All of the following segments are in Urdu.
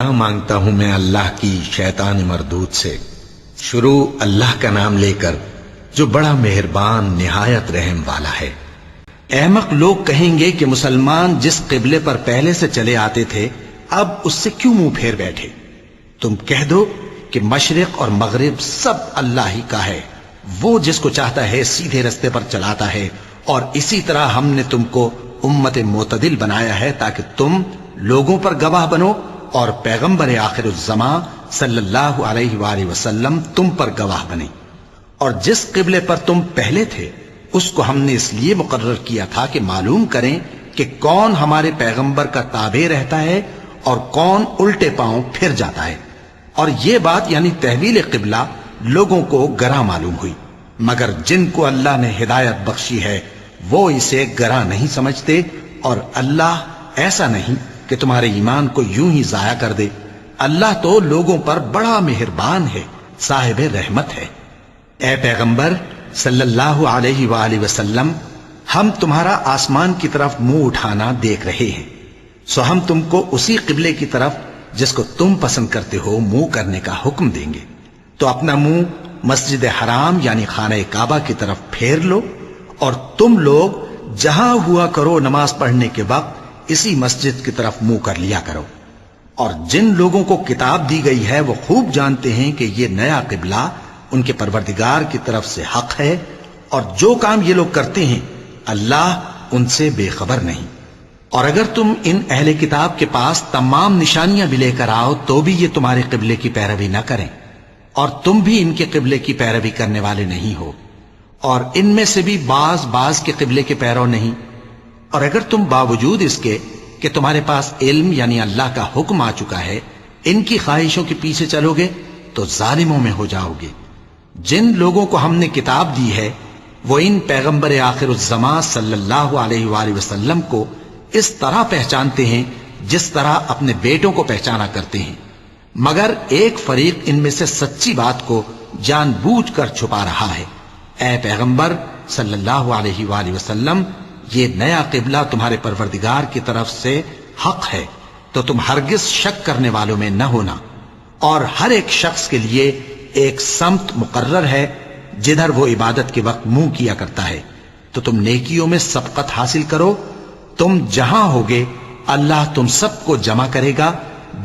مانگتا ہوں میں اللہ کی شیطان مردود سے۔ شروع اللہ کا نام لے کر جو بڑا مہربان نہایت رحم والا ہے۔ احمق لوگ کہیں گے کہ مسلمان جس قبلے پر پہلے سے چلے آتے تھے اب اس سے کیوں منہ پھیر بیٹھے؟ تم کہہ دو کہ مشرق اور مغرب سب اللہ ہی کا ہے، وہ جس کو چاہتا ہے سیدھے رستے پر چلاتا ہے، اور اسی طرح ہم نے تم کو امت معتدل بنایا ہے تاکہ تم لوگوں پر گواہ بنو اور پیغمبر آخر الزمان صلی اللہ علیہ وآلہ وسلم تم پر گواہ بنے۔ اور جس قبلے پر تم پہلے تھے اس کو ہم نے اس لیے مقرر کیا تھا کہ معلوم کریں کہ کون ہمارے پیغمبر کا تابع رہتا ہے اور کون الٹے پاؤں پھر جاتا ہے۔ اور یہ بات یعنی تحویل قبلہ لوگوں کو گراں معلوم ہوئی، مگر جن کو اللہ نے ہدایت بخشی ہے وہ اسے گراں نہیں سمجھتے، اور اللہ ایسا نہیں کہ تمہارے ایمان کو یوں ہی ضائع کر دے۔ اللہ تو لوگوں پر بڑا مہربان ہے، صاحب رحمت ہے۔ اے پیغمبر صلی اللہ علیہ وآلہ وسلم، ہم تمہارا آسمان کی طرف منہ اٹھانا دیکھ رہے ہیں، سو ہم تم کو اسی قبلے کی طرف جس کو تم پسند کرتے ہو منہ کرنے کا حکم دیں گے۔ تو اپنا منہ مسجد حرام یعنی خانہ کعبہ کی طرف پھیر لو، اور تم لوگ جہاں ہوا کرو نماز پڑھنے کے وقت اسی مسجد کی طرف منہ کر لیا کرو۔ اور جن لوگوں کو کتاب دی گئی ہے وہ خوب جانتے ہیں کہ یہ نیا قبلہ ان کے پروردگار کی طرف سے حق ہے، اور جو کام یہ لوگ کرتے ہیں اللہ ان سے بے خبر نہیں۔ اور اگر تم ان اہل کتاب کے پاس تمام نشانیاں بھی لے کر آؤ تو بھی یہ تمہارے قبلے کی پیروی نہ کریں، اور تم بھی ان کے قبلے کی پیروی کرنے والے نہیں ہو، اور ان میں سے بھی بعض کے قبلے کے پیرو نہیں۔ اور اگر تم باوجود اس کے کہ تمہارے پاس علم یعنی اللہ کا حکم آ چکا ہے ان کی خواہشوں کے پیچھے چلو گے تو ظالموں میں ہو جاؤ گے۔ جن لوگوں کو ہم نے کتاب دی ہے وہ ان پیغمبر آخر الزمان صلی اللہ علیہ وآلہ وسلم کو اس طرح پہچانتے ہیں جس طرح اپنے بیٹوں کو پہچانا کرتے ہیں، مگر ایک فریق ان میں سے سچی بات کو جان بوجھ کر چھپا رہا ہے۔ اے پیغمبر صلی اللہ علیہ وآلہ وسلم، یہ نیا قبلہ تمہارے پروردگار کی طرف سے حق ہے، تو تم ہرگز شک کرنے والوں میں نہ ہونا۔ اور ہر ایک شخص کے لیے ایک سمت مقرر ہے جدھر وہ عبادت کے وقت منہ کیا کرتا ہے، تو تم نیکیوں میں سبقت حاصل کرو۔ تم جہاں ہوگے اللہ تم سب کو جمع کرے گا،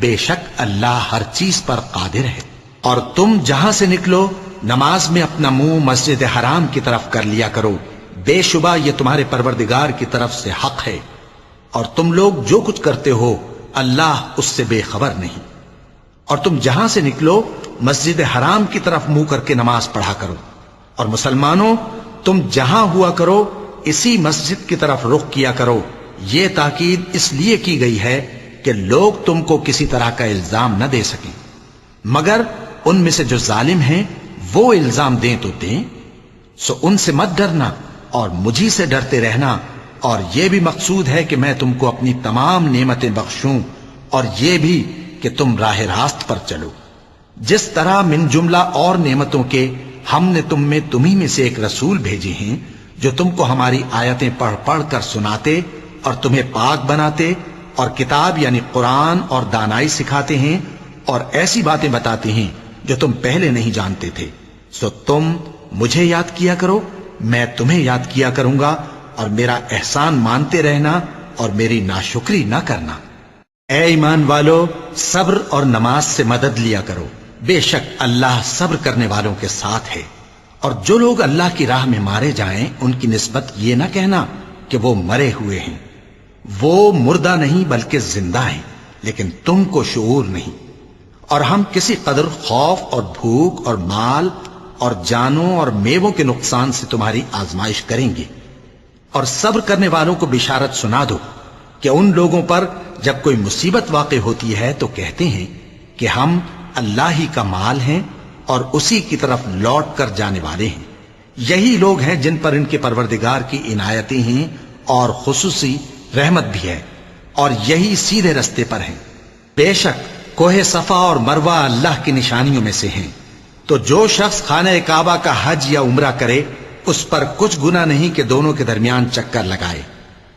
بے شک اللہ ہر چیز پر قادر ہے۔ اور تم جہاں سے نکلو نماز میں اپنا منہ مسجد حرام کی طرف کر لیا کرو، بے شبہ یہ تمہارے پروردگار کی طرف سے حق ہے، اور تم لوگ جو کچھ کرتے ہو اللہ اس سے بے خبر نہیں۔ اور تم جہاں سے نکلو مسجد حرام کی طرف منہ کر کے نماز پڑھا کرو، اور مسلمانوں تم جہاں ہوا کرو اسی مسجد کی طرف رخ کیا کرو۔ یہ تاکید اس لیے کی گئی ہے کہ لوگ تم کو کسی طرح کا الزام نہ دے سکیں، مگر ان میں سے جو ظالم ہیں وہ الزام دیں تو دیں، سو ان سے مت ڈرنا اور مجھی سے ڈرتے رہنا۔ اور یہ بھی مقصود ہے کہ میں تم کو اپنی تمام نعمتیں بخشوں، اور یہ بھی کہ تم راہ راست پر چلو۔ جس طرح من جملہ اور نعمتوں کے ہم نے تم میں تمہیں میں سے ایک رسول بھیجے ہیں جو تم کو ہماری آیتیں پڑھ پڑھ کر سناتے اور تمہیں پاک بناتے، اور کتاب یعنی قرآن اور دانائی سکھاتے ہیں، اور ایسی باتیں بتاتے ہیں جو تم پہلے نہیں جانتے تھے۔ سو تم مجھے یاد کیا کرو، میں تمہیں یاد کیا کروں گا، اور میرا احسان مانتے رہنا اور میری ناشکری نہ کرنا۔ اے ایمان والو، صبر اور نماز سے مدد لیا کرو، بے شک اللہ صبر کرنے والوں کے ساتھ ہے۔ اور جو لوگ اللہ کی راہ میں مارے جائیں ان کی نسبت یہ نہ کہنا کہ وہ مرے ہوئے ہیں، وہ مردہ نہیں بلکہ زندہ ہیں، لیکن تم کو شعور نہیں۔ اور ہم کسی قدر خوف اور بھوک اور مال اور جانوں اور میووں کے نقصان سے تمہاری آزمائش کریں گے، اور صبر کرنے والوں کو بشارت سنا دو کہ ان لوگوں پر جب کوئی مصیبت واقع ہوتی ہے تو کہتے ہیں کہ ہم اللہ ہی کا مال ہیں اور اسی کی طرف لوٹ کر جانے والے ہیں۔ یہی لوگ ہیں جن پر ان کے پروردگار کی عنایتیں ہیں اور خصوصی رحمت بھی ہے، اور یہی سیدھے رستے پر ہیں۔ بے شک کوہ صفا اور مروہ اللہ کی نشانیوں میں سے ہیں، تو جو شخص خانہ کعبہ کا حج یا عمرہ کرے اس پر کچھ گناہ نہیں کہ دونوں کے درمیان چکر لگائے،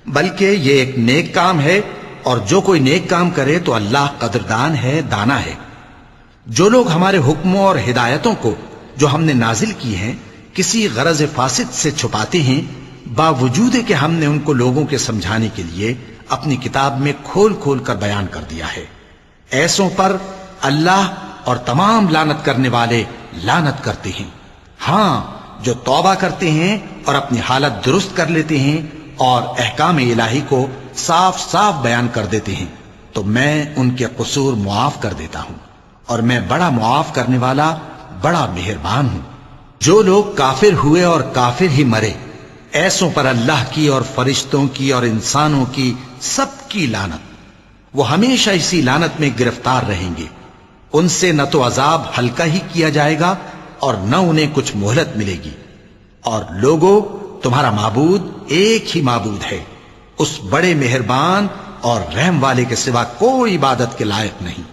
بلکہ یہ ایک نیک کام ہے، اور جو کوئی نیک کام کرے تو اللہ قدردان ہے، دانا ہے۔ جو لوگ ہمارے حکموں اور ہدایتوں کو جو ہم نے نازل کی ہیں کسی غرض فاسد سے چھپاتے ہیں، باوجود کہ ہم نے ان کو لوگوں کے سمجھانے کے لیے اپنی کتاب میں کھول کھول کر بیان کر دیا ہے، ایسوں پر اللہ اور تمام لعنت کرنے والے لعنت کرتے ہیں۔ ہاں، جو توبہ کرتے ہیں اور اپنی حالت درست کر لیتے ہیں اور احکام الہی کو صاف صاف بیان کر دیتے ہیں تو میں ان کے قصور معاف کر دیتا ہوں، اور میں بڑا معاف کرنے والا، بڑا مہربان ہوں۔ جو لوگ کافر ہوئے اور کافر ہی مرے، ایسوں پر اللہ کی اور فرشتوں کی اور انسانوں کی سب کی لعنت، وہ ہمیشہ اسی لعنت میں گرفتار رہیں گے۔ ان سے نہ تو عذاب ہلکا ہی کیا جائے گا اور نہ انہیں کچھ مہلت ملے گی۔ اور لوگوں، تمہارا معبود ایک ہی معبود ہے، اس بڑے مہربان اور رحم والے کے سوا کوئی عبادت کے لائق نہیں۔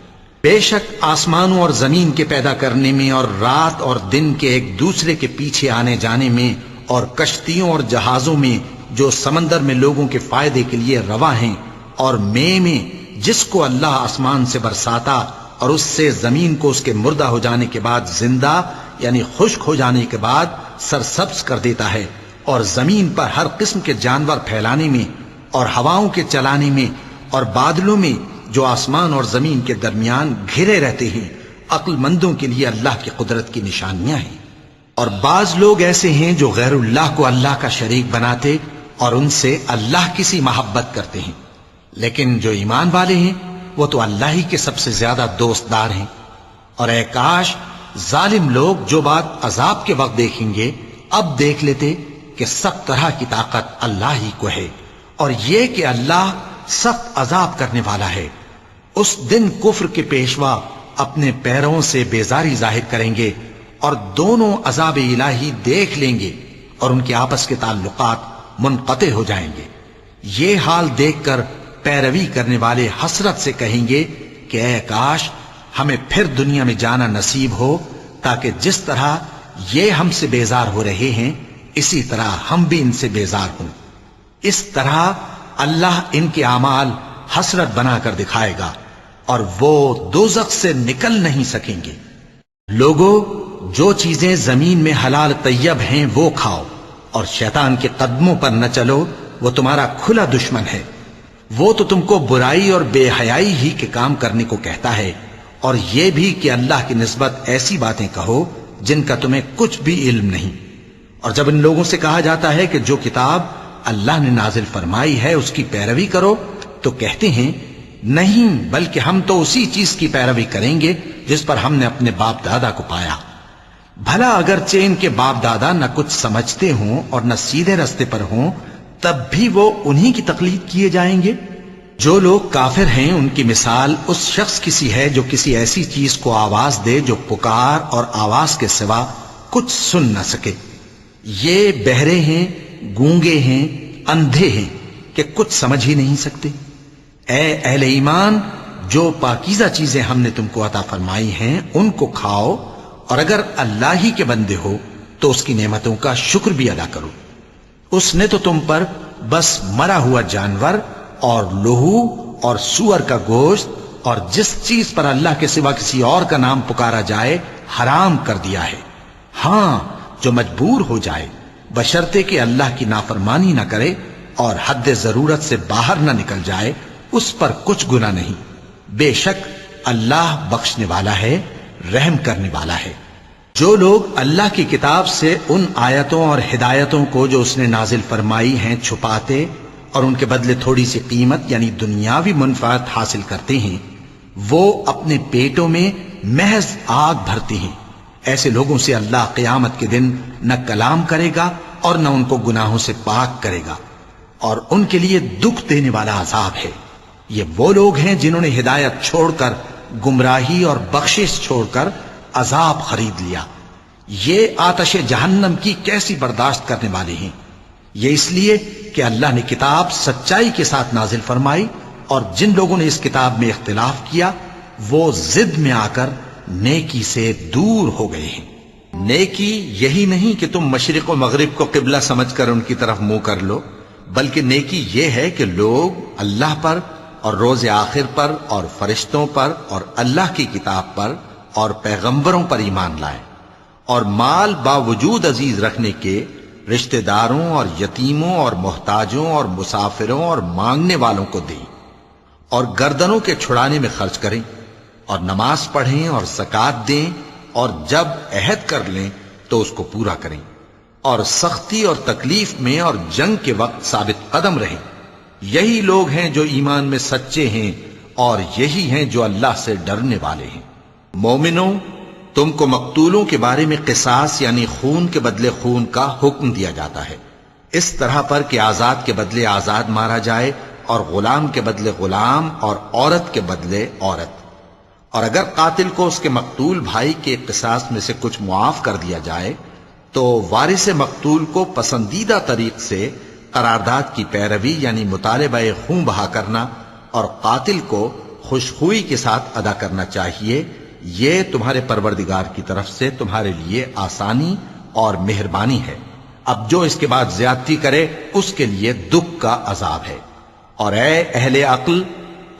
بے شک آسمانوں اور زمین کے پیدا کرنے میں اور رات اور دن کے ایک دوسرے کے پیچھے آنے جانے میں اور کشتیوں اور جہازوں میں جو سمندر میں لوگوں کے فائدے کے لیے رواں ہیں، اور میں جس کو اللہ آسمان سے برساتا اور اس سے زمین کو اس کے مردہ ہو جانے کے بعد زندہ یعنی خشک ہو جانے کے بعد سرسبز کر دیتا ہے، اور زمین پر ہر قسم کے جانور پھیلانے میں اور ہواؤں کے چلانے میں اور بادلوں میں جو آسمان اور زمین کے درمیان گھرے رہتے ہیں، عقل مندوں کے لیے اللہ کی قدرت کی نشانیاں ہیں۔ اور بعض لوگ ایسے ہیں جو غیر اللہ کو اللہ کا شریک بناتے اور ان سے اللہ کی سی محبت کرتے ہیں، لیکن جو ایمان والے ہیں وہ تو اللہ ہی کے سب سے زیادہ دوست دار ہیں۔ اور اے کاش ظالم لوگ جو بات عذاب کے وقت دیکھیں گے اب دیکھ لیتے کہ سب طرح کی طاقت اللہ ہی کو ہے، اور یہ کہ اللہ سخت عذاب کرنے والا ہے۔ اس دن کفر کے پیشوا اپنے پیروں سے بیزاری ظاہر کریں گے اور دونوں عذاب الہی دیکھ لیں گے اور ان کے آپس کے تعلقات منقطع ہو جائیں گے۔ یہ حال دیکھ کر پیروی کرنے والے حسرت سے کہیں گے کہ اے کاش ہمیں پھر دنیا میں جانا نصیب ہو، تاکہ جس طرح یہ ہم سے بیزار ہو رہے ہیں اسی طرح ہم بھی ان سے بیزار ہوں۔ اس طرح اللہ ان کے اعمال حسرت بنا کر دکھائے گا اور وہ دوزخ سے نکل نہیں سکیں گے۔ لوگوں، جو چیزیں زمین میں حلال طیب ہیں وہ کھاؤ، اور شیطان کے قدموں پر نہ چلو، وہ تمہارا کھلا دشمن ہے۔ وہ تو تم کو برائی اور بے حیائی ہی کے کام کرنے کو کہتا ہے، اور یہ بھی کہ اللہ کی نسبت ایسی باتیں کہو جن کا تمہیں کچھ بھی علم نہیں۔ اور جب ان لوگوں سے کہا جاتا ہے کہ جو کتاب اللہ نے نازل فرمائی ہے اس کی پیروی کرو، تو کہتے ہیں نہیں، بلکہ ہم تو اسی چیز کی پیروی کریں گے جس پر ہم نے اپنے باپ دادا کو پایا۔ بھلا اگرچہ ان کے باپ دادا نہ کچھ سمجھتے ہوں اور نہ سیدھے رستے پر ہوں، تب بھی وہ انہی کی تقلید کیے جائیں گے۔ جو لوگ کافر ہیں ان کی مثال اس شخص کی سی ہے جو کسی ایسی چیز کو آواز دے جو پکار اور آواز کے سوا کچھ سن نہ سکے۔ یہ بہرے ہیں، گونگے ہیں، اندھے ہیں کہ کچھ سمجھ ہی نہیں سکتے۔ اے اہل ایمان، جو پاکیزہ چیزیں ہم نے تم کو عطا فرمائی ہیں ان کو کھاؤ، اور اگر اللہ ہی کے بندے ہو تو اس کی نعمتوں کا شکر بھی ادا کرو۔ اس نے تو تم پر بس مرا ہوا جانور اور لہو اور سور کا گوشت اور جس چیز پر اللہ کے سوا کسی اور کا نام پکارا جائے حرام کر دیا ہے۔ ہاں، جو مجبور ہو جائے بشرطے کہ اللہ کی نافرمانی نہ کرے اور حد ضرورت سے باہر نہ نکل جائے، اس پر کچھ گناہ نہیں۔ بے شک اللہ بخشنے والا ہے، رحم کرنے والا ہے۔ جو لوگ اللہ کی کتاب سے ان آیتوں اور ہدایتوں کو جو اس نے نازل فرمائی ہیں چھپاتے اور ان کے بدلے تھوڑی سی قیمت یعنی دنیاوی منفعت حاصل کرتے ہیں، وہ اپنے پیٹوں میں محض آگ بھرتے ہیں۔ ایسے لوگوں سے اللہ قیامت کے دن نہ کلام کرے گا اور نہ ان کو گناہوں سے پاک کرے گا، اور ان کے لیے دکھ دینے والا عذاب ہے۔ یہ وہ لوگ ہیں جنہوں نے ہدایت چھوڑ کر گمراہی اور بخشش چھوڑ کر عذاب خرید لیا۔ یہ آتش جہنم کی کیسی برداشت کرنے والے ہیں۔ یہ اس لیے کہ اللہ نے کتاب سچائی کے ساتھ نازل فرمائی، اور جن لوگوں نے اس کتاب میں اختلاف کیا وہ ضد میں آ کر نیکی سے دور ہو گئے ہیں۔ نیکی یہی نہیں کہ تم مشرق و مغرب کو قبلہ سمجھ کر ان کی طرف منہ کر لو، بلکہ نیکی یہ ہے کہ لوگ اللہ پر اور روز آخر پر اور فرشتوں پر اور اللہ کی کتاب پر اور پیغمبروں پر ایمان لائیں، اور مال باوجود عزیز رکھنے کے رشتہ داروں اور یتیموں اور محتاجوں اور مسافروں اور مانگنے والوں کو دیں، اور گردنوں کے چھڑانے میں خرچ کریں، اور نماز پڑھیں اور زکوٰۃ دیں، اور جب عہد کر لیں تو اس کو پورا کریں، اور سختی اور تکلیف میں اور جنگ کے وقت ثابت قدم رہیں۔ یہی لوگ ہیں جو ایمان میں سچے ہیں، اور یہی ہیں جو اللہ سے ڈرنے والے ہیں۔ مومنوں، تم کو مقتولوں کے بارے میں قصاص یعنی خون کے بدلے خون کا حکم دیا جاتا ہے، اس طرح پر کہ آزاد کے بدلے آزاد مارا جائے، اور غلام کے بدلے غلام، اور عورت کے بدلے عورت۔ اور اگر قاتل کو اس کے مقتول بھائی کے قصاص میں سے کچھ معاف کر دیا جائے تو وارث مقتول کو پسندیدہ طریق سے قرارداد کی پیروی یعنی مطالبہ خون بہا کرنا اور قاتل کو خوشخوئی کے ساتھ ادا کرنا چاہیے۔ یہ تمہارے پروردگار کی طرف سے تمہارے لیے آسانی اور مہربانی ہے۔ اب جو اس کے بعد زیادتی کرے اس کے لیے دکھ کا عذاب ہے۔ اور اے اہل عقل،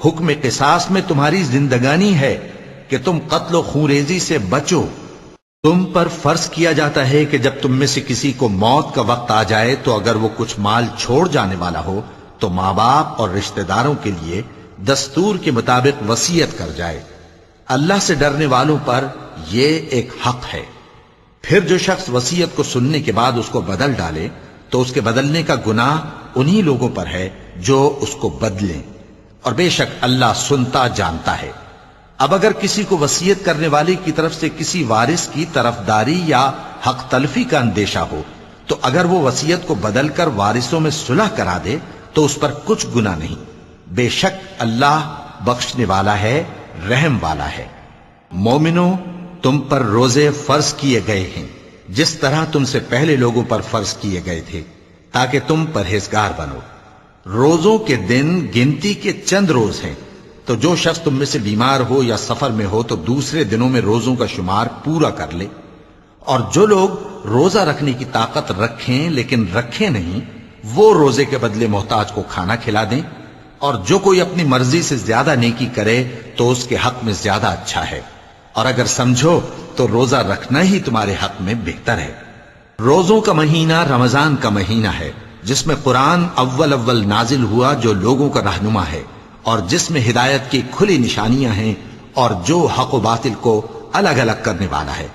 حکم قصاص میں تمہاری زندگانی ہے کہ تم قتل و خونریزی سے بچو۔ تم پر فرض کیا جاتا ہے کہ جب تم میں سے کسی کو موت کا وقت آ جائے تو اگر وہ کچھ مال چھوڑ جانے والا ہو تو ماں باپ اور رشتہ داروں کے لیے دستور کے مطابق وصیت کر جائے۔ اللہ سے ڈرنے والوں پر یہ ایک حق ہے۔ پھر جو شخص وصیت کو سننے کے بعد اس کو بدل ڈالے تو اس کے بدلنے کا گناہ انہی لوگوں پر ہے جو اس کو بدلیں، اور بے شک اللہ سنتا جانتا ہے۔ اب اگر کسی کو وصیت کرنے والے کی طرف سے کسی وارث کی طرفداری یا حق تلفی کا اندیشہ ہو تو اگر وہ وصیت کو بدل کر وارثوں میں صلح کرا دے تو اس پر کچھ گناہ نہیں، بے شک اللہ بخشنے والا ہے، رحم والا ہے۔ مومنوں، تم پر روزے فرض کیے گئے ہیں جس طرح تم سے پہلے لوگوں پر فرض کیے گئے تھے تاکہ تم پرہیزگار بنو۔ روزوں کے دن گنتی کے چند روز ہیں، تو جو شخص تم میں سے بیمار ہو یا سفر میں ہو تو دوسرے دنوں میں روزوں کا شمار پورا کر لے۔ اور جو لوگ روزہ رکھنے کی طاقت رکھیں لیکن رکھیں نہیں، وہ روزے کے بدلے محتاج کو کھانا کھلا دیں۔ اور جو کوئی اپنی مرضی سے زیادہ نیکی کرے تو اس کے حق میں زیادہ اچھا ہے، اور اگر سمجھو تو روزہ رکھنا ہی تمہارے حق میں بہتر ہے۔ روزوں کا مہینہ رمضان کا مہینہ ہے جس میں قرآن اول نازل ہوا، جو لوگوں کا رہنما ہے اور جس میں ہدایت کی کھلی نشانیاں ہیں اور جو حق و باطل کو الگ الگ کرنے والا ہے۔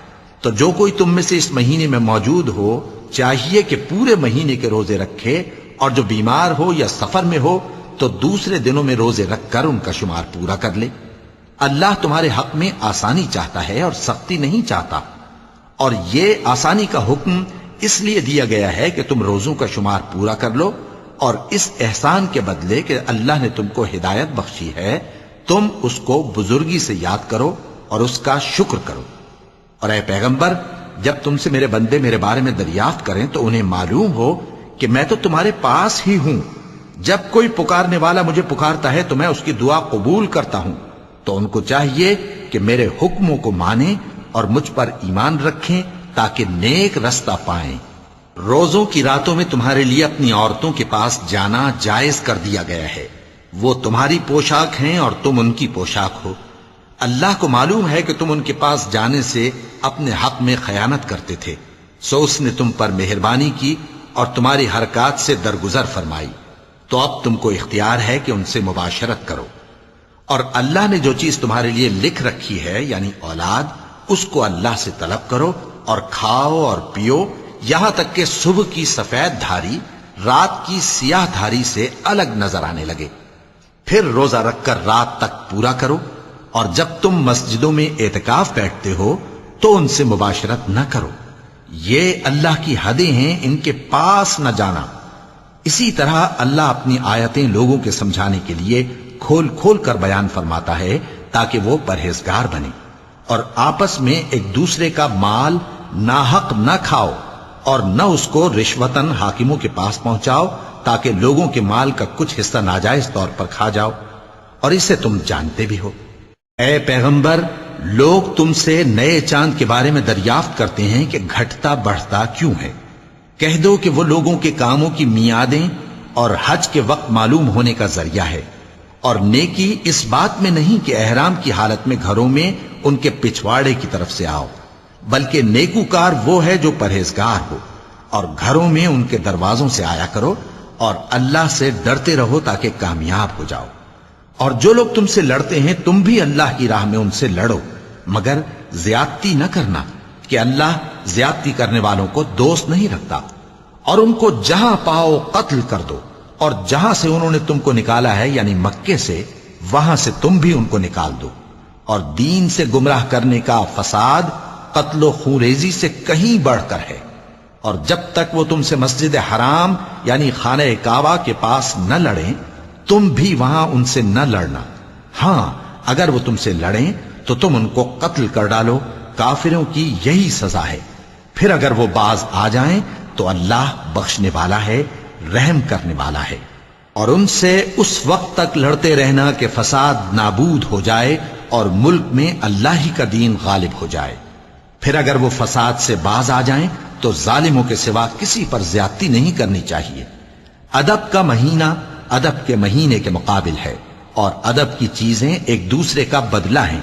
تو جو کوئی تم میں سے اس مہینے میں موجود ہو چاہیے کہ پورے مہینے کے روزے رکھے، اور جو بیمار ہو یا سفر میں ہو تو دوسرے دنوں میں روزے رکھ کر ان کا شمار پورا کر لے۔ اللہ تمہارے حق میں آسانی چاہتا ہے اور سختی نہیں چاہتا، اور یہ آسانی کا حکم اس لیے دیا گیا ہے کہ تم روزوں کا شمار پورا کر لو، اور اس احسان کے بدلے کہ اللہ نے تم کو ہدایت بخشی ہے تم اس کو بزرگی سے یاد کرو اور اس کا شکر کرو۔ اور اے پیغمبر، جب تم سے میرے بندے میرے بارے میں دریافت کریں تو انہیں معلوم ہو کہ میں تو تمہارے پاس ہی ہوں۔ جب کوئی پکارنے والا مجھے پکارتا ہے تو میں اس کی دعا قبول کرتا ہوں، تو ان کو چاہیے کہ میرے حکموں کو مانیں اور مجھ پر ایمان رکھیں تاکہ نیک رستہ پائیں۔ روزوں کی راتوں میں تمہارے لیے اپنی عورتوں کے پاس جانا جائز کر دیا گیا ہے، وہ تمہاری پوشاک ہیں اور تم ان کی پوشاک ہو۔ اللہ کو معلوم ہے کہ تم ان کے پاس جانے سے اپنے حق میں خیانت کرتے تھے، سو اس نے تم پر مہربانی کی اور تمہاری حرکات سے درگزر فرمائی، تو اب تم کو اختیار ہے کہ ان سے مباشرت کرو۔ اور اللہ نے جو چیز تمہارے لیے لکھ رکھی ہے یعنی اولاد، اس کو اللہ سے طلب کرو اور کھاؤ اور پیو، یہاں تک کہ صبح کی سفید دھاری رات کی سیاہ دھاری سے الگ نظر آنے لگے۔ پھر روزہ رکھ کر رات تک پورا کرو، اور جب تم مسجدوں میں اعتکاف بیٹھتے ہو تو ان سے مباشرت نہ کرو، یہ اللہ کی حدیں ہیں، ان کے پاس نہ جانا۔ اسی طرح اللہ اپنی آیتیں لوگوں کے سمجھانے کے لیے کھول کھول کر بیان فرماتا ہے تاکہ وہ پرہیزگار بنے۔ اور آپس میں ایک دوسرے کا مال ناحق نہ کھاؤ، اور نہ اس کو رشوتاً حاکموں کے پاس پہنچاؤ تاکہ لوگوں کے مال کا کچھ حصہ ناجائز طور پر کھا جاؤ، اور اسے تم جانتے بھی ہو۔ اے پیغمبر، لوگ تم سے نئے چاند کے بارے میں دریافت کرتے ہیں کہ گھٹتا بڑھتا کیوں ہے۔ کہہ دو کہ وہ لوگوں کے کاموں کی میعادیں اور حج کے وقت معلوم ہونے کا ذریعہ ہے، اور نیکی اس بات میں نہیں کہ احرام کی حالت میں گھروں میں ان کے پچھواڑے کی طرف سے آؤ، بلکہ نیکوکار وہ ہے جو پرہیزگار ہو، اور گھروں میں ان کے دروازوں سے آیا کرو اور اللہ سے ڈرتے رہو تاکہ کامیاب ہو جاؤ۔ اور جو لوگ تم سے لڑتے ہیں تم بھی اللہ کی راہ میں ان سے لڑو، مگر زیادتی نہ کرنا کہ اللہ زیادتی کرنے والوں کو دوست نہیں رکھتا۔ اور ان کو جہاں پاؤ قتل کر دو، اور جہاں سے انہوں نے تم کو نکالا ہے یعنی مکے سے، وہاں سے تم بھی ان کو نکال دو۔ اور دین سے گمراہ کرنے کا فساد قتل و خونریزی سے کہیں بڑھ کر ہے۔ اور جب تک وہ تم سے مسجد حرام یعنی خانہ کعبہ کے پاس نہ لڑیں تم بھی وہاں ان سے نہ لڑنا۔ ہاں اگر وہ تم سے لڑیں تو تم ان کو قتل کر ڈالو، کافروں کی یہی سزا ہے۔ پھر اگر وہ باز آ جائیں تو اللہ بخشنے والا ہے، رحم کرنے والا ہے۔ اور ان سے اس وقت تک لڑتے رہنا کہ فساد نابود ہو جائے اور ملک میں اللہ ہی کا دین غالب ہو جائے۔ پھر اگر وہ فساد سے باز آ جائیں تو ظالموں کے سوا کسی پر زیادتی نہیں کرنی چاہیے۔ ادب کا مہینہ ادب کے مہینے کے مقابل ہے، اور ادب کی چیزیں ایک دوسرے کا بدلہ ہیں۔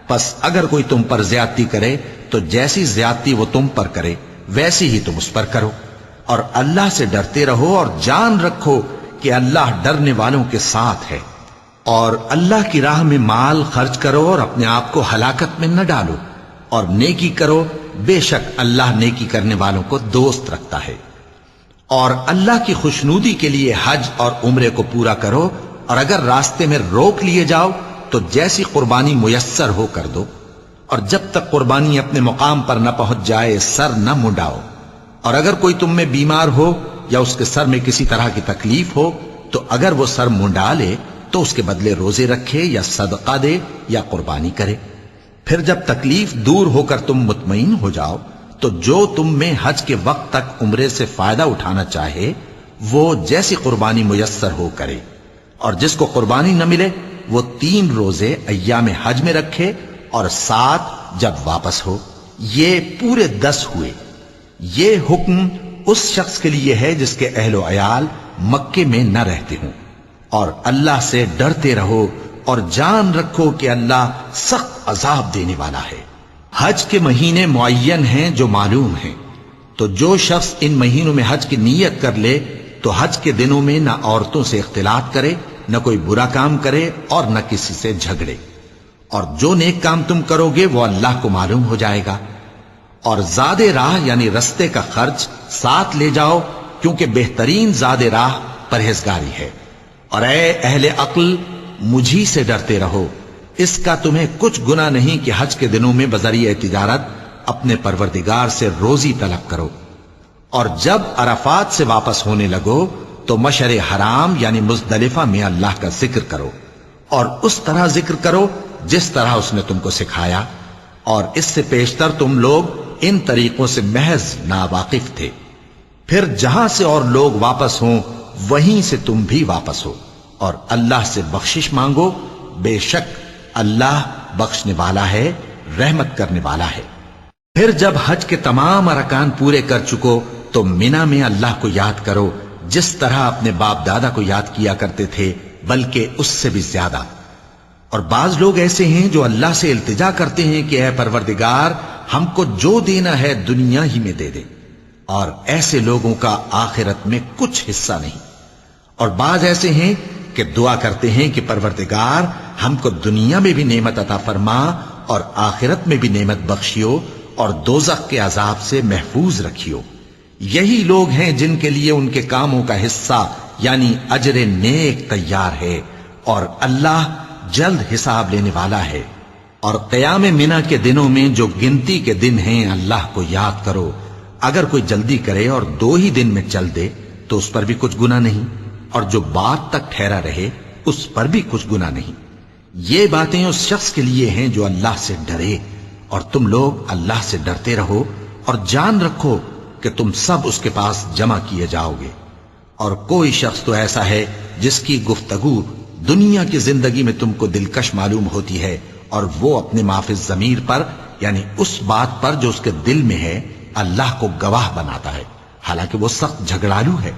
پس اگر کوئی تم پر زیادتی کرے تو جیسی زیادتی وہ تم پر کرے ویسی ہی تم اس پر کرو، اور اللہ سے ڈرتے رہو اور جان رکھو کہ اللہ ڈرنے والوں کے ساتھ ہے۔ اور اللہ کی راہ میں مال خرچ کرو اور اپنے آپ کو ہلاکت میں نہ ڈالو، اور نیکی کرو، بے شک اللہ نیکی کرنے والوں کو دوست رکھتا ہے۔ اور اللہ کی خوشنودی کے لیے حج اور عمرے کو پورا کرو، اور اگر راستے میں روک لیے جاؤ تو جیسی قربانی میسر ہو کر دو، اور جب تک قربانی اپنے مقام پر نہ پہنچ جائے سر نہ منڈاؤ۔ اور اگر کوئی تم میں بیمار ہو یا اس کے سر میں کسی طرح کی تکلیف ہو تو اگر وہ سر منڈا لے تو اس کے بدلے روزے رکھے یا صدقہ دے یا قربانی کرے۔ پھر جب تکلیف دور ہو کر تم مطمئن ہو جاؤ تو جو تم میں حج کے وقت تک عمرے سے فائدہ اٹھانا چاہے وہ جیسی قربانی میسر ہو کرے، اور جس کو قربانی نہ ملے وہ 3 روزے ایام حج میں رکھے اور 7 جب واپس ہو، یہ پورے 10 ہوئے۔ یہ حکم اس شخص کے لیے ہے جس کے اہل و عیال مکے میں نہ رہتے ہوں۔ اور اللہ سے ڈرتے رہو اور جان رکھو کہ اللہ سخت عذاب دینے والا ہے۔ حج کے مہینے معین ہیں جو معلوم ہیں، تو جو شخص ان مہینوں میں حج کی نیت کر لے تو حج کے دنوں میں نہ عورتوں سے اختلاط کرے، نہ کوئی برا کام کرے اور نہ کسی سے جھگڑے۔ اور جو نیک کام تم کرو گے وہ اللہ کو معلوم ہو جائے گا۔ اور زاد راہ یعنی رستے کا خرچ ساتھ لے جاؤ، کیونکہ بہترین زاد راہ پرہیزگاری ہے۔ اور اے اہل عقل، مجھی سے ڈرتے رہو، اس کا تمہیں کچھ گناہ نہیں کہ حج کے دنوں میں بذریعہ تجارت اپنے پروردگار سے روزی طلب کرو۔ اور جب عرفات سے واپس ہونے لگو تو مشعر حرام یعنی مزدلفہ میں اللہ کا ذکر کرو، اور اس طرح ذکر کرو جس طرح اس نے تم کو سکھایا، اور اس سے پیشتر تم لوگ ان طریقوں سے محض ناواقف تھے۔ پھر جہاں سے اور لوگ واپس ہوں وہیں سے تم بھی واپس ہو، اور اللہ سے بخشش مانگو، بے شک اللہ بخشنے والا ہے، رحمت کرنے والا ہے۔ پھر جب حج کے تمام ارکان پورے کر چکو تو مینا میں اللہ کو یاد کرو جس طرح اپنے باپ دادا کو یاد کیا کرتے تھے، بلکہ اس سے بھی زیادہ۔ اور بعض لوگ ایسے ہیں جو اللہ سے التجا کرتے ہیں کہ اے پروردگار ہم کو جو دینا ہے دنیا ہی میں دے دے، اور ایسے لوگوں کا آخرت میں کچھ حصہ نہیں۔ اور بعض ایسے ہیں کہ دعا کرتے ہیں کہ پروردگار ہم کو دنیا میں بھی نعمت عطا فرما اور آخرت میں بھی نعمت بخشیو اور دوزخ کے عذاب سے محفوظ رکھیو۔ یہی لوگ ہیں جن کے لیے ان کے کاموں کا حصہ یعنی اجر نیک تیار ہے، اور اللہ جلد حساب لینے والا ہے۔ اور قیام منا کے دنوں میں جو گنتی کے دن ہیں اللہ کو یاد کرو، اگر کوئی جلدی کرے اور 2 ہی دن میں چل دے تو اس پر بھی کچھ گناہ نہیں، اور جو بات تک ٹھہرا رہے اس پر بھی کچھ گناہ نہیں۔ یہ باتیں اس شخص کے لیے ہیں جو اللہ سے ڈرے، اور تم لوگ اللہ سے ڈرتے رہو اور جان رکھو کہ تم سب اس کے پاس جمع کیے جاؤ گے۔ اور کوئی شخص تو ایسا ہے جس کی گفتگو دنیا کی زندگی میں تم کو دلکش معلوم ہوتی ہے، اور وہ اپنے معافی ضمیر پر یعنی اس بات پر جو اس کے دل میں ہے اللہ کو گواہ بناتا ہے، حالانکہ وہ سخت جھگڑالو ہے۔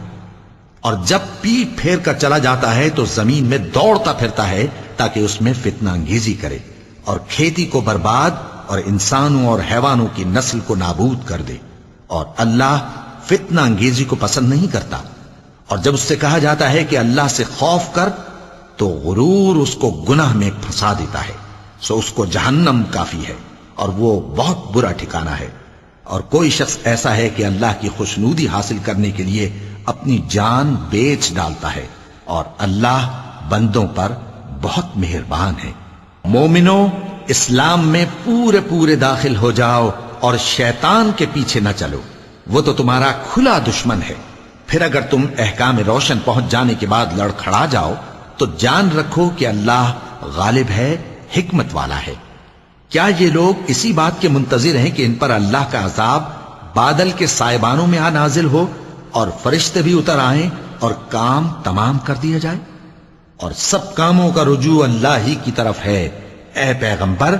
اور جب پیٹ پھیر کر چلا جاتا ہے تو زمین میں دوڑتا پھرتا ہے تاکہ اس میں فتنہ انگیزی کرے اور کھیتی کو برباد اور انسانوں اور حیوانوں کی نسل کو نابود کر دے، اور اللہ فتنہ انگیزی کو پسند نہیں کرتا۔ اور جب اس سے کہا جاتا ہے کہ اللہ سے خوف کر تو غرور اس کو گناہ میں پھنسا دیتا ہے، سو اس کو جہنم کافی ہے اور وہ بہت برا ٹھکانہ ہے۔ اور کوئی شخص ایسا ہے کہ اللہ کی خوشنودی حاصل کرنے کے لیے اپنی جان بیچ ڈالتا ہے، اور اللہ بندوں پر بہت مہربان ہے۔ مومنو، اسلام میں پورے پورے داخل ہو جاؤ اور شیطان کے پیچھے نہ چلو، وہ تو تمہارا کھلا دشمن ہے۔ پھر اگر تم احکام روشن پہنچ جانے کے بعد لڑکھڑا جاؤ تو جان رکھو کہ اللہ غالب ہے، حکمت والا ہے۔ کیا یہ لوگ اسی بات کے منتظر ہیں کہ ان پر اللہ کا عذاب بادل کے سائبانوں میں آ نازل ہو اور فرشتے بھی اتر آئیں اور کام تمام کر دیا جائے؟ اور سب کاموں کا رجوع اللہ ہی کی طرف ہے۔ اے پیغمبر،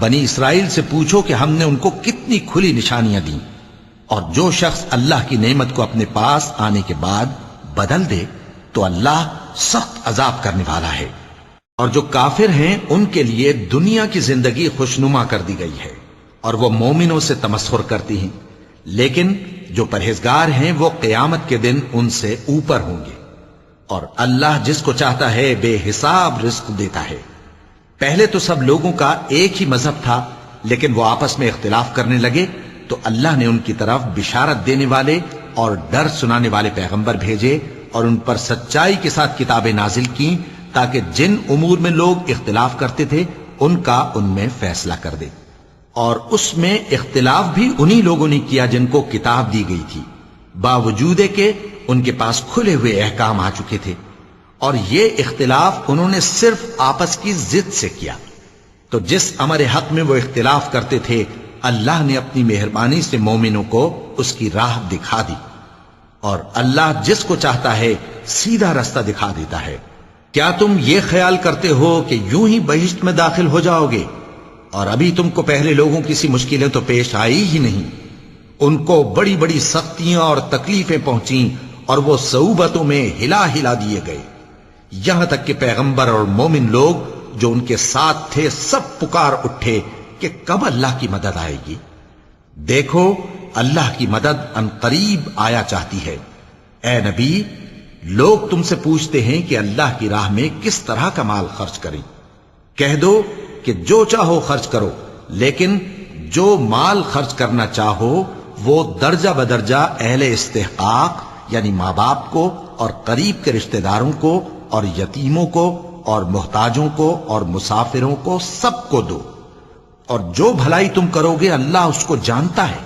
بنی اسرائیل سے پوچھو کہ ہم نے ان کو کتنی کھلی نشانیاں دیں، اور جو شخص اللہ کی نعمت کو اپنے پاس آنے کے بعد بدل دے تو اللہ سخت عذاب کرنے والا ہے۔ اور جو کافر ہیں ان کے لیے دنیا کی زندگی خوشنما کر دی گئی ہے اور وہ مومنوں سے تمسخر کرتی ہیں، لیکن جو پرہیزگار ہیں وہ قیامت کے دن ان سے اوپر ہوں گے، اور اللہ جس کو چاہتا ہے بے حساب رزق دیتا ہے۔ پہلے تو سب لوگوں کا ایک ہی مذہب تھا، لیکن وہ آپس میں اختلاف کرنے لگے تو اللہ نے ان کی طرف بشارت دینے والے اور ڈر سنانے والے پیغمبر بھیجے اور ان پر سچائی کے ساتھ کتابیں نازل کی تاکہ جن امور میں لوگ اختلاف کرتے تھے ان کا ان میں فیصلہ کر دے۔ اور اس میں اختلاف بھی انہی لوگوں نے کیا جن کو کتاب دی گئی تھی، باوجود کہ ان کے پاس کھلے ہوئے احکام آ چکے تھے، اور یہ اختلاف انہوں نے صرف آپس کی ضد سے کیا۔ تو جس امر حق میں وہ اختلاف کرتے تھے اللہ نے اپنی مہربانی سے مومنوں کو اس کی راہ دکھا دی، اور اللہ جس کو چاہتا ہے سیدھا رستہ دکھا دیتا ہے۔ کیا تم یہ خیال کرتے ہو کہ یوں ہی بہشت میں داخل ہو جاؤ گے؟ اور ابھی تم کو پہلے لوگوں کی سی مشکلیں تو پیش آئی ہی نہیں، ان کو بڑی بڑی سختیاں اور تکلیفیں پہنچیں اور وہ صعوبتوں میں ہلا ہلا دیے گئے، یہاں تک کہ پیغمبر اور مومن لوگ جو ان کے ساتھ تھے سب پکار اٹھے کہ کب اللہ کی مدد آئے گی۔ دیکھو اللہ کی مدد ان قریب آیا چاہتی ہے۔ اے نبی، لوگ تم سے پوچھتے ہیں کہ اللہ کی راہ میں کس طرح کا مال خرچ کریں۔ کہہ دو کہ جو چاہو خرچ کرو، لیکن جو مال خرچ کرنا چاہو وہ درجہ بدرجہ اہل استحقاق یعنی ماں باپ کو اور قریب کے رشتہ داروں کو اور یتیموں کو اور محتاجوں کو اور مسافروں کو سب کو دو، اور جو بھلائی تم کرو گے اللہ اس کو جانتا ہے۔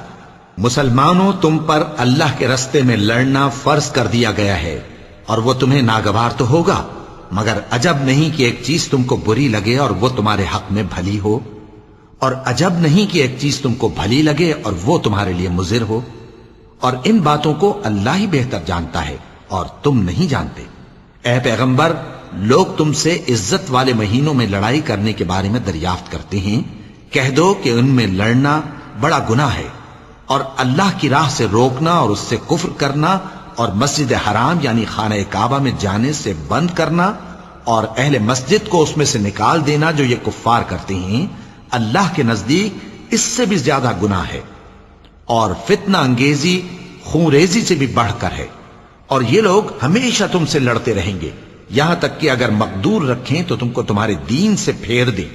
مسلمانوں، تم پر اللہ کے رستے میں لڑنا فرض کر دیا گیا ہے، اور وہ تمہیں ناگوار تو ہوگا، مگر عجب نہیں کہ ایک چیز تم کو بری لگے اور وہ تمہارے حق میں بھلی ہو، اور عجب نہیں کہ ایک چیز تم کو بھلی لگے اور وہ تمہارے لیے مضر ہو، اور ان باتوں کو اللہ ہی بہتر جانتا ہے اور تم نہیں جانتے۔ اے پیغمبر، لوگ تم سے عزت والے مہینوں میں لڑائی کرنے کے بارے میں دریافت کرتے ہیں، کہہ دو کہ ان میں لڑنا بڑا گناہ ہے، اور اللہ کی راہ سے روکنا اور اس سے کفر کرنا اور مسجد حرام یعنی خانہ کعبہ میں جانے سے بند کرنا اور اہل مسجد کو اس میں سے نکال دینا جو یہ کفار کرتے ہیں، اللہ کے نزدیک اس سے بھی زیادہ گناہ ہے، اور فتنہ انگیزی خون ریزی سے بھی بڑھ کر ہے۔ اور یہ لوگ ہمیشہ تم سے لڑتے رہیں گے، یہاں تک کہ اگر مقدور رکھیں تو تم کو تمہارے دین سے پھیر دیں،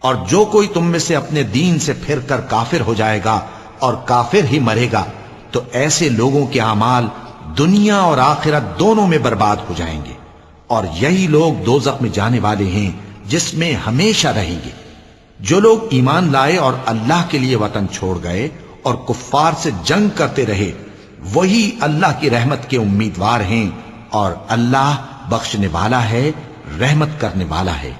اور جو کوئی تم میں سے اپنے دین سے پھر کر کافر ہو جائے گا اور کافر ہی مرے گا تو ایسے لوگوں کے اعمال دنیا اور آخرت دونوں میں برباد ہو جائیں گے، اور یہی لوگ دوزخ میں جانے والے ہیں جس میں ہمیشہ رہیں گے۔ جو لوگ ایمان لائے اور اللہ کے لیے وطن چھوڑ گئے اور کفار سے جنگ کرتے رہے وہی اللہ کی رحمت کے امیدوار ہیں، اور اللہ بخشنے والا ہے، رحمت کرنے والا ہے۔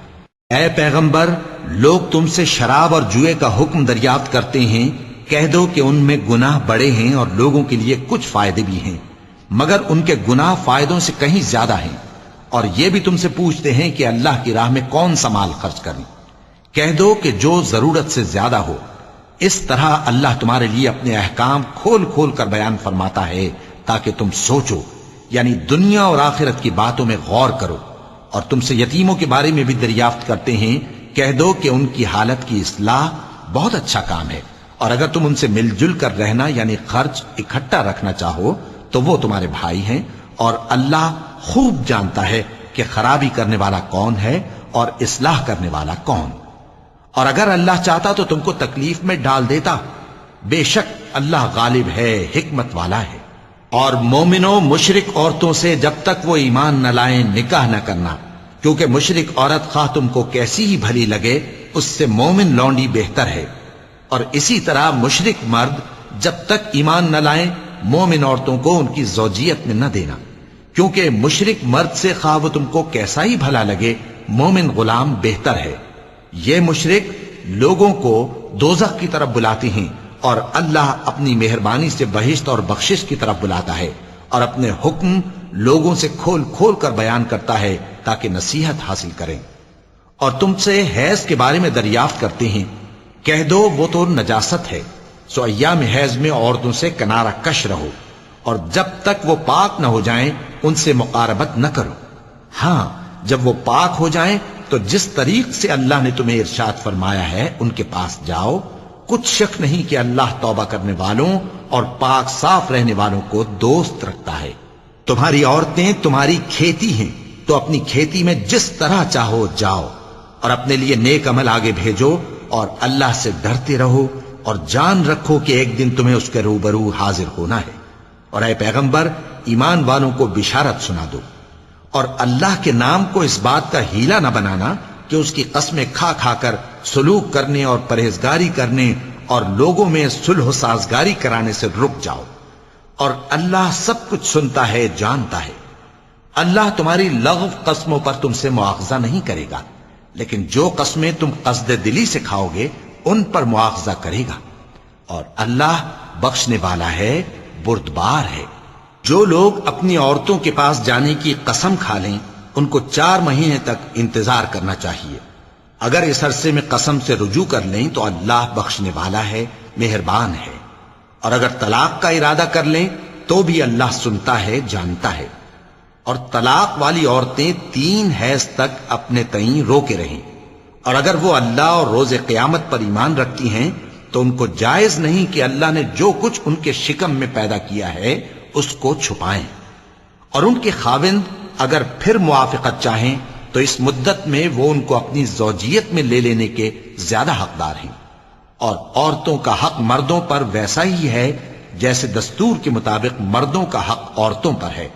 اے پیغمبر، لوگ تم سے شراب اور جوئے کا حکم دریافت کرتے ہیں، کہہ دو کہ ان میں گناہ بڑے ہیں اور لوگوں کے لیے کچھ فائدے بھی ہیں، مگر ان کے گناہ فائدوں سے کہیں زیادہ ہیں۔ اور یہ بھی تم سے پوچھتے ہیں کہ اللہ کی راہ میں کون سا مال خرچ کریں، کہہ دو کہ جو ضرورت سے زیادہ ہو۔ اس طرح اللہ تمہارے لیے اپنے احکام کھول کھول کر بیان فرماتا ہے تاکہ تم سوچو یعنی دنیا اور آخرت کی باتوں میں غور کرو، اور تم سے یتیموں کے بارے میں بھی دریافت کرتے ہیں، کہہ دو کہ ان کی حالت کی اصلاح بہت اچھا کام ہے، اور اگر تم ان سے مل جل کر رہنا یعنی خرچ اکٹھا رکھنا چاہو تو وہ تمہارے بھائی ہیں، اور اللہ خوب جانتا ہے کہ خرابی کرنے والا کون ہے اور اصلاح کرنے والا کون۔ اور اگر اللہ چاہتا تو تم کو تکلیف میں ڈال دیتا، بے شک اللہ غالب ہے، حکمت والا ہے۔ اور مومنوں مشرک عورتوں سے جب تک وہ ایمان نہ لائیں نکاح نہ کرنا، کیونکہ مشرک عورت خواہ تم کو کیسی ہی بھلی لگے اس سے مومن لونڈی بہتر ہے، اور اسی طرح مشرک مرد جب تک ایمان نہ لائیں مومن عورتوں کو ان کی زوجیت میں نہ دینا، کیونکہ مشرک مرد سے خواہ وہ تم کو کیسا ہی بھلا لگے مومن غلام بہتر ہے۔ یہ مشرک لوگوں کو دوزخ کی طرف بلاتے ہیں، اور اللہ اپنی مہربانی سے بہشت اور بخشش کی طرف بلاتا ہے، اور اپنے حکم لوگوں سے کھول کھول کر بیان کرتا ہے تاکہ نصیحت حاصل کریں۔ اور تم سے حیض کے بارے میں دریافت کرتے ہیں، کہہ دو وہ تو نجاست ہے، سو ایام حیض میں عورتوں سے کنارہ کش رہو، اور جب تک وہ پاک نہ ہو جائیں ان سے مقاربت نہ کرو۔ ہاں جب وہ پاک ہو جائیں تو جس طریق سے اللہ نے تمہیں ارشاد فرمایا ہے ان کے پاس جاؤ، کچھ شک نہیں کہ اللہ توبہ کرنے والوں اور پاک صاف رہنے والوں کو دوست رکھتا ہے۔ تمہاری عورتیں تمہاری کھیتی ہیں، تو اپنی کھیتی میں جس طرح چاہو جاؤ، اور اپنے لیے نیک عمل آگے بھیجو، اور اللہ سے ڈرتے رہو، اور جان رکھو کہ ایک دن تمہیں اس کے روبرو حاضر ہونا ہے۔ اور اے پیغمبر ایمان والوں کو بشارت سنا دو، اور اللہ کے نام کو اس بات کا ہیلا نہ بنانا کہ اس کی قسمیں کھا کھا کر سلوک کرنے اور پرہیزگاری کرنے اور لوگوں میں صلح و سازگاری کرانے سے رک جاؤ، اور اللہ سب کچھ سنتا ہے، جانتا ہے۔ اللہ تمہاری لغو قسموں پر تم سے مواخذہ نہیں کرے گا، لیکن جو قسمیں تم قصد دلی سے کھاؤ گے ان پر مواخذہ کرے گا، اور اللہ بخشنے والا ہے، بردبار ہے۔ جو لوگ اپنی عورتوں کے پاس جانے کی قسم کھا لیں ان کو 4 مہینے تک انتظار کرنا چاہیے۔ اگر اس عرصے میں قسم سے رجوع کر لیں تو اللہ بخشنے والا ہے، مہربان ہے، اور اگر طلاق کا ارادہ کر لیں تو بھی اللہ سنتا ہے، جانتا ہے۔ اور طلاق والی عورتیں 3 حیض تک اپنے تئیں روکے رہیں، اور اگر وہ اللہ اور روز قیامت پر ایمان رکھتی ہیں تو ان کو جائز نہیں کہ اللہ نے جو کچھ ان کے شکم میں پیدا کیا ہے اس کو چھپائیں، اور ان کے خاوند اگر پھر موافقت چاہیں تو اس مدت میں وہ ان کو اپنی زوجیت میں لے لینے کے زیادہ حقدار ہیں۔ اور عورتوں کا حق مردوں پر ویسا ہی ہے جیسے دستور کے مطابق مردوں کا حق عورتوں پر ہے،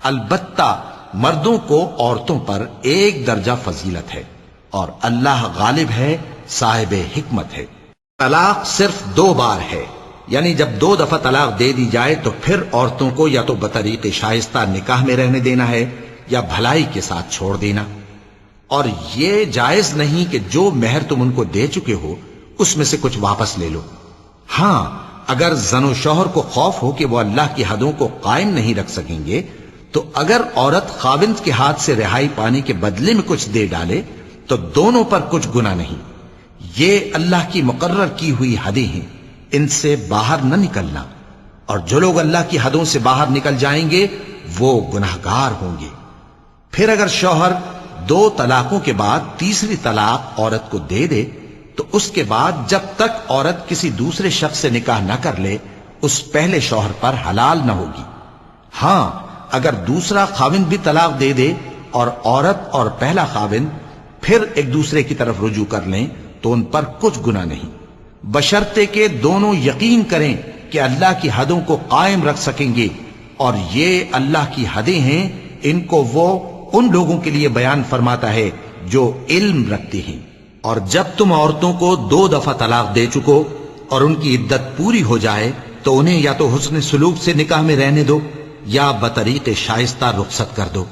البتہ مردوں کو عورتوں پر 1 درجہ فضیلت ہے، اور اللہ غالب ہے، صاحب حکمت ہے۔ طلاق صرف 2 بار ہے، یعنی جب 2 دفعہ طلاق دے دی جائے تو پھر عورتوں کو یا تو بطریق شائستہ نکاح میں رہنے دینا ہے یا بھلائی کے ساتھ چھوڑ دینا، اور یہ جائز نہیں کہ جو مہر تم ان کو دے چکے ہو اس میں سے کچھ واپس لے لو۔ ہاں اگر زن و شوہر کو خوف ہو کہ وہ اللہ کی حدوں کو قائم نہیں رکھ سکیں گے تو اگر عورت خاوند کے ہاتھ سے رہائی پانے کے بدلے میں کچھ دے ڈالے تو دونوں پر کچھ گناہ نہیں۔ یہ اللہ کی مقرر کی ہوئی حدیں ہیں، ان سے باہر نہ نکلنا، اور جو لوگ اللہ کی حدوں سے باہر نکل جائیں گے وہ گناہگار ہوں گے۔ پھر اگر شوہر 2 طلاقوں کے بعد تیسری طلاق عورت کو دے دے تو اس کے بعد جب تک عورت کسی دوسرے شخص سے نکاح نہ کر لے اس پہلے شوہر پر حلال نہ ہوگی۔ ہاں اگر دوسرا خاوند بھی طلاق دے دے اور عورت اور پہلا خاوند پھر ایک دوسرے کی طرف رجوع کر لیں تو ان پر کچھ گناہ نہیں، بشرطے کہ دونوں یقین کریں کہ اللہ کی حدوں کو قائم رکھ سکیں گے، اور یہ اللہ کی حدیں ہیں، ان کو وہ ان لوگوں کے لیے بیان فرماتا ہے جو علم رکھتے ہیں۔ اور جب تم عورتوں کو 2 دفعہ طلاق دے چکو اور ان کی عدت پوری ہو جائے تو انہیں یا تو حسن سلوک سے نکاح میں رہنے دو یا بطریق شائستہ رخصت کر دو،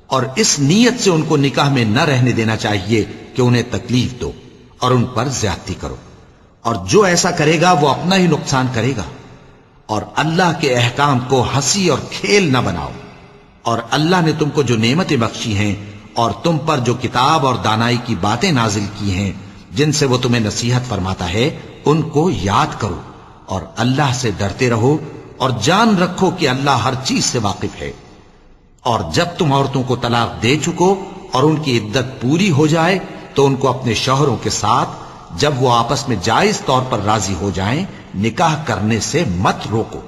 اور اس نیت سے ان کو نکاح میں نہ رہنے دینا چاہیے کہ انہیں تکلیف دو اور ان پر زیادتی کرو، اور جو ایسا کرے گا وہ اپنا ہی نقصان کرے گا۔ اور اللہ کے احکام کو ہنسی اور کھیل نہ بناؤ، اور اللہ نے تم کو جو نعمتیں بخشی ہیں اور تم پر جو کتاب اور دانائی کی باتیں نازل کی ہیں جن سے وہ تمہیں نصیحت فرماتا ہے ان کو یاد کرو، اور اللہ سے ڈرتے رہو، اور جان رکھو کہ اللہ ہر چیز سے واقف ہے۔ اور جب تم عورتوں کو طلاق دے چکو اور ان کی عدت پوری ہو جائے تو ان کو اپنے شوہروں کے ساتھ جب وہ آپس میں جائز طور پر راضی ہو جائیں نکاح کرنے سے مت روکو۔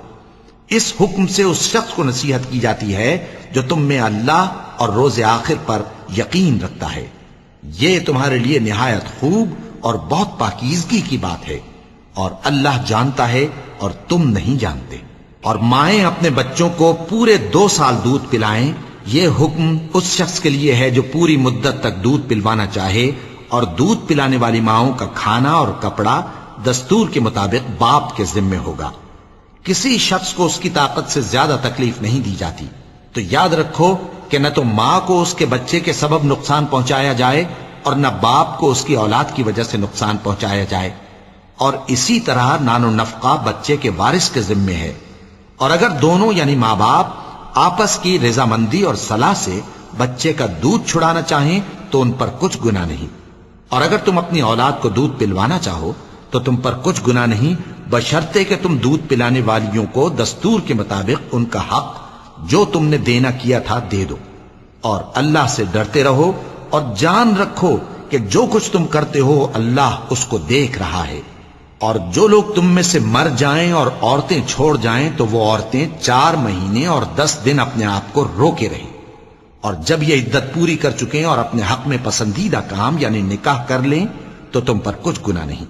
اس حکم سے اس شخص کو نصیحت کی جاتی ہے جو تم میں اللہ اور روز آخر پر یقین رکھتا ہے۔ یہ تمہارے لیے نہایت خوب اور بہت پاکیزگی کی بات ہے، اور اللہ جانتا ہے اور تم نہیں جانتے۔ اور مائیں اپنے بچوں کو پورے 2 سال دودھ پلائیں، یہ حکم اس شخص کے لیے ہے جو پوری مدت تک دودھ پلوانا چاہے، اور دودھ پلانے والی ماؤں کا کھانا اور کپڑا دستور کے مطابق باپ کے ذمے ہوگا۔ کسی شخص کو اس کی طاقت سے زیادہ تکلیف نہیں دی جاتی، تو یاد رکھو کہ نہ تو ماں کو اس کے بچے کے سبب نقصان پہنچایا جائے اور نہ باپ کو اس کی اولاد کی وجہ سے نقصان پہنچایا جائے، اور اسی طرح نان و نفقہ بچے کے وارث کے ذمے ہے۔ اور اگر دونوں یعنی ماں باپ آپس کی رضامندی اور صلاح سے بچے کا دودھ چھڑانا چاہیں تو ان پر کچھ گناہ نہیں، اور اگر تم اپنی اولاد کو دودھ پلوانا چاہو تو تم پر کچھ گناہ نہیں، بشرطے کہ تم دودھ پلانے والیوں کو دستور کے مطابق ان کا حق جو تم نے دینا کیا تھا دے دو۔ اور اللہ سے ڈرتے رہو اور جان رکھو کہ جو کچھ تم کرتے ہو اللہ اس کو دیکھ رہا ہے۔ اور جو لوگ تم میں سے مر جائیں اور عورتیں چھوڑ جائیں تو وہ عورتیں 4 مہینے اور 10 دن اپنے آپ کو روکے رہیں، اور جب یہ عدت پوری کر چکیں اور اپنے حق میں پسندیدہ کام یعنی نکاح کر لیں تو تم پر کچھ گناہ نہیں،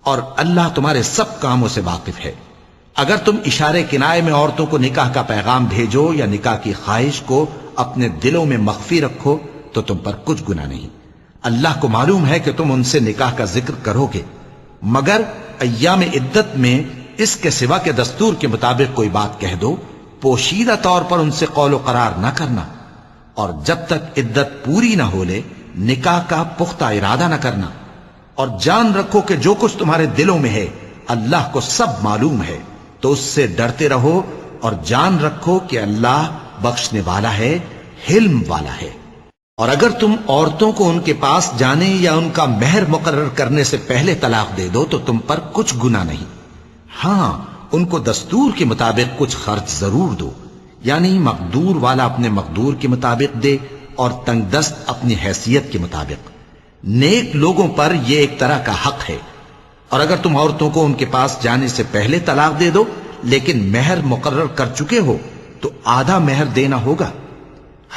اور اللہ تمہارے سب کاموں سے واقف ہے۔ اگر تم اشارے کنائے میں عورتوں کو نکاح کا پیغام بھیجو یا نکاح کی خواہش کو اپنے دلوں میں مخفی رکھو تو تم پر کچھ گناہ نہیں۔ اللہ کو معلوم ہے کہ تم ان سے نکاح کا ذکر کرو گے، مگر ایام عدت میں اس کے سوا کے دستور کے مطابق کوئی بات کہہ دو، پوشیدہ طور پر ان سے قول و قرار نہ کرنا، اور جب تک عدت پوری نہ ہو لے نکاح کا پختہ ارادہ نہ کرنا۔ اور جان رکھو کہ جو کچھ تمہارے دلوں میں ہے اللہ کو سب معلوم ہے، تو اس سے ڈرتے رہو اور جان رکھو کہ اللہ بخشنے والا ہے، حلم والا ہے۔ اور اگر تم عورتوں کو ان کے پاس جانے یا ان کا مہر مقرر کرنے سے پہلے طلاق دے دو تو تم پر کچھ گناہ نہیں، ہاں ان کو دستور کے مطابق کچھ خرچ ضرور دو، یعنی مقدور والا اپنے مقدور کے مطابق دے اور تنگ دست اپنی حیثیت کے مطابق۔ نیک لوگوں پر یہ ایک طرح کا حق ہے۔ اور اگر تم عورتوں کو ان کے پاس جانے سے پہلے طلاق دے دو لیکن مہر مقرر کر چکے ہو تو آدھا مہر دینا ہوگا۔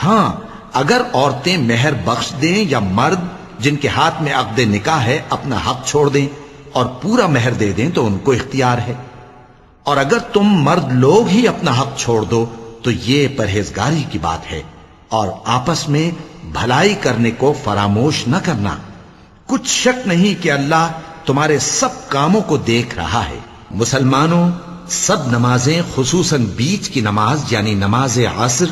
ہاں اگر عورتیں مہر بخش دیں یا مرد جن کے ہاتھ میں عقد نکاح ہے اپنا حق چھوڑ دیں اور پورا مہر دے دیں تو ان کو اختیار ہے۔ اور اگر تم مرد لوگ ہی اپنا حق چھوڑ دو تو یہ پرہیزگاری کی بات ہے، اور آپس میں بھلائی کرنے کو فراموش نہ کرنا۔ کچھ شک نہیں کہ اللہ تمہارے سب کاموں کو دیکھ رہا ہے۔ مسلمانوں، سب نمازیں خصوصاً بیچ کی نماز یعنی نماز عصر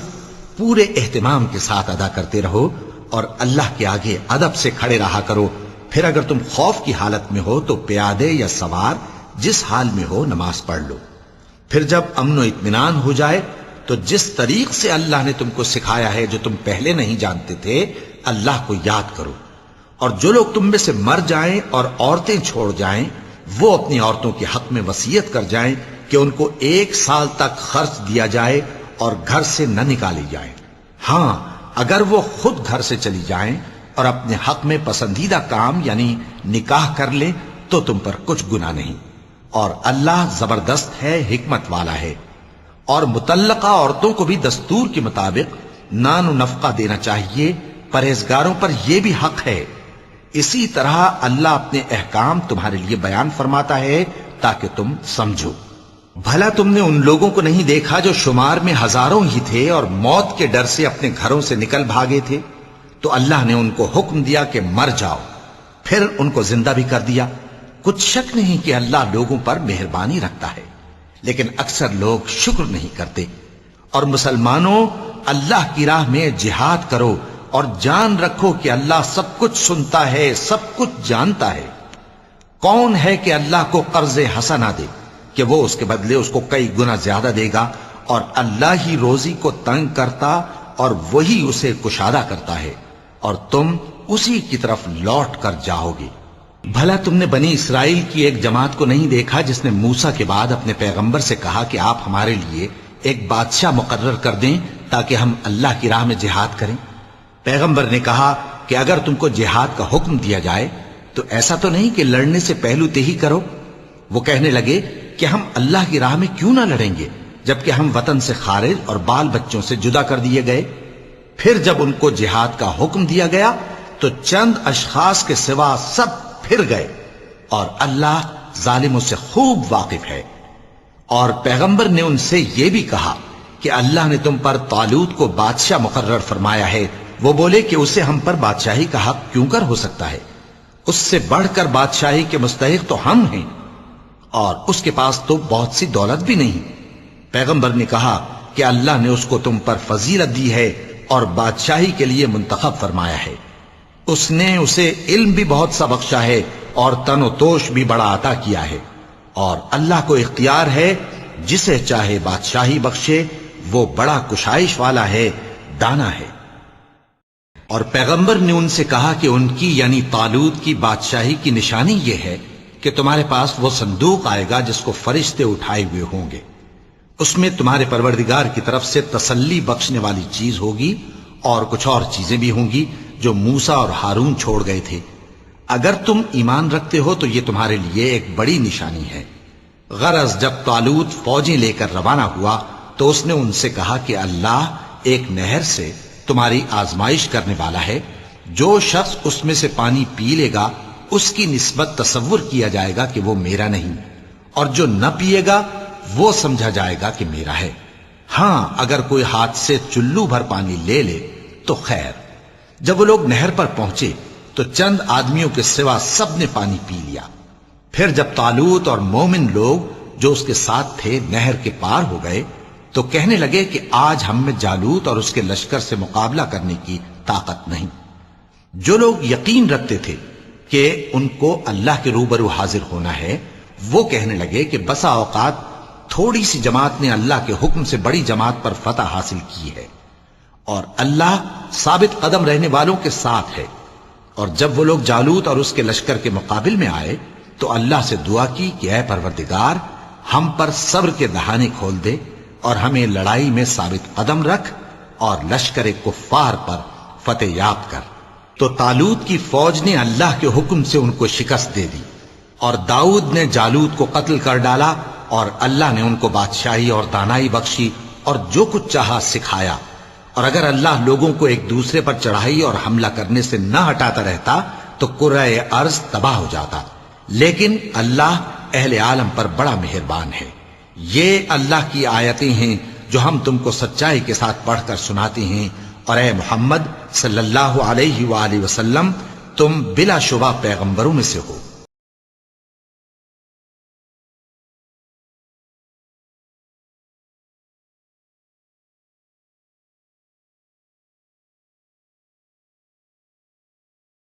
پورے اہتمام کے ساتھ ادا کرتے رہو اور اللہ کے آگے ادب سے کھڑے رہا کرو۔ پھر اگر تم خوف کی حالت میں ہو تو پیادے یا سوار جس حال میں ہو نماز پڑھ لو۔ پھر جب امن و اطمینان ہو جائے تو جس طریق سے اللہ نے تم کو سکھایا ہے جو تم پہلے نہیں جانتے تھے اللہ کو یاد کرو۔ اور جو لوگ تم میں سے مر جائیں اور عورتیں چھوڑ جائیں وہ اپنی عورتوں کے حق میں وصیت کر جائیں کہ ان کو 1 سال تک خرچ دیا جائے اور گھر سے نہ نکالی جائیں۔ ہاں اگر وہ خود گھر سے چلی جائیں اور اپنے حق میں پسندیدہ کام یعنی نکاح کر لیں تو تم پر کچھ گناہ نہیں، اور اللہ زبردست ہے، حکمت والا ہے۔ اور مطلقہ عورتوں کو بھی دستور کے مطابق نان و نفقہ دینا چاہیے، پرہیزگاروں پر یہ بھی حق ہے۔ اسی طرح اللہ اپنے احکام تمہارے لیے بیان فرماتا ہے تاکہ تم سمجھو۔ بھلا تم نے ان لوگوں کو نہیں دیکھا جو شمار میں ہزاروں ہی تھے اور موت کے ڈر سے اپنے گھروں سے نکل بھاگے تھے؟ تو اللہ نے ان کو حکم دیا کہ مر جاؤ، پھر ان کو زندہ بھی کر دیا۔ کچھ شک نہیں کہ اللہ لوگوں پر مہربانی رکھتا ہے، لیکن اکثر لوگ شکر نہیں کرتے۔ اور مسلمانوں، اللہ کی راہ میں جہاد کرو اور جان رکھو کہ اللہ سب کچھ سنتا ہے، سب کچھ جانتا ہے۔ کون ہے کہ اللہ کو قرض حسنہ دے کہ وہ اس کے بدلے اس کو کئی گنا زیادہ دے گا؟ اور اللہ ہی روزی کو تنگ کرتا اور وہی اسے کشادہ کرتا ہے، اور تم اسی کی طرف لوٹ کر جاؤ گے۔ بھلا تم نے بنی اسرائیل کی ایک جماعت کو نہیں دیکھا جس نے موسیٰ کے بعد اپنے پیغمبر سے کہا کہ آپ ہمارے لیے ایک بادشاہ مقرر کر دیں تاکہ ہم اللہ کی راہ میں جہاد کریں؟ پیغمبر نے کہا کہ اگر تم کو جہاد کا حکم دیا جائے تو ایسا تو نہیں کہ لڑنے سے پہلو تہی کرو۔ وہ کہنے لگے کہ ہم اللہ کی راہ میں کیوں نہ لڑیں گے جبکہ ہم وطن سے خارج اور بال بچوں سے جدا کر دیے گئے۔ پھر جب ان کو جہاد کا حکم دیا گیا تو چند اشخاص کے سوا سب پھر گئے، اور اللہ ظالموں سے خوب واقف ہے۔ اور پیغمبر نے ان سے یہ بھی کہا کہ اللہ نے تم پر طالوت کو بادشاہ مقرر فرمایا ہے۔ وہ بولے کہ اسے ہم پر بادشاہی کا حق کیوں کر ہو سکتا ہے؟ اس سے بڑھ کر بادشاہی کے مستحق تو ہم ہیں، اور اس کے پاس تو بہت سی دولت بھی نہیں۔ پیغمبر نے کہا کہ اللہ نے اس کو تم پر فضیلت دی ہے اور بادشاہی کے لیے منتخب فرمایا ہے۔ اس نے اسے علم بھی بہت سا بخشا ہے اور تن و توش بھی بڑا عطا کیا ہے، اور اللہ کو اختیار ہے جسے چاہے بادشاہی بخشے، وہ بڑا کشائش والا ہے، دانا ہے۔ اور پیغمبر نے ان سے کہا کہ ان کی یعنی طالوت کی بادشاہی کی نشانی یہ ہے کہ تمہارے پاس وہ صندوق آئے گا جس کو فرشتے اٹھائے ہوئے ہوں گے۔ اس میں تمہارے پروردگار کی طرف سے تسلی بخشنے والی چیز ہوگی، اور کچھ اور چیزیں بھی ہوں گی جو موسیٰ اور ہارون چھوڑ گئے تھے۔ اگر تم ایمان رکھتے ہو تو یہ تمہارے لیے ایک بڑی نشانی ہے۔ غرض جب طالوت فوجیں لے کر روانہ ہوا تو اس نے ان سے کہا کہ اللہ ایک نہر سے تمہاری آزمائش کرنے والا ہے، جو شخص اس میں سے پانی پی لے گا اس کی نسبت تصور کیا جائے گا کہ وہ میرا نہیں، اور جو نہ پیے گا وہ سمجھا جائے گا کہ میرا ہے۔ ہاں اگر کوئی ہاتھ سے چلو بھر پانی لے لے تو خیر۔ جب وہ لوگ نہر پر پہنچے تو چند آدمیوں کے سوا سب نے پانی پی لیا۔ پھر جب طالوت اور مومن لوگ جو اس کے ساتھ تھے نہر کے پار ہو گئے تو کہنے لگے کہ آج ہم میں جالوت اور اس کے لشکر سے مقابلہ کرنے کی طاقت نہیں۔ جو لوگ یقین رکھتے تھے کہ ان کو اللہ کے روبرو حاضر ہونا ہے، وہ کہنے لگے کہ بسا اوقات تھوڑی سی جماعت نے اللہ کے حکم سے بڑی جماعت پر فتح حاصل کی ہے، اور اللہ ثابت قدم رہنے والوں کے ساتھ ہے۔ اور جب وہ لوگ جالوت اور اس کے لشکر کے مقابل میں آئے تو اللہ سے دعا کی کہ اے پروردگار، ہم پر صبر کے دہانے کھول دے اور ہمیں لڑائی میں ثابت قدم رکھ اور لشکر کفار پر فتح یاب کر۔ تو طالوت کی فوج نے اللہ کے حکم سے ان کو شکست دے دی، اور داؤد نے جالوت کو قتل کر ڈالا، اور اللہ نے ان کو بادشاہی اور دانائی بخشی اور جو کچھ چاہا سکھایا۔ اور اگر اللہ لوگوں کو ایک دوسرے پر چڑھائی اور حملہ کرنے سے نہ ہٹاتا رہتا تو کرۂ ارض تباہ ہو جاتا، لیکن اللہ اہل عالم پر بڑا مہربان ہے۔ یہ اللہ کی آیتیں ہیں جو ہم تم کو سچائی کے ساتھ پڑھ کر سناتے ہیں، اور اے محمد صلی اللہ علیہ وآلہ وسلم تم بلا شبہ پیغمبروں میں سے ہو۔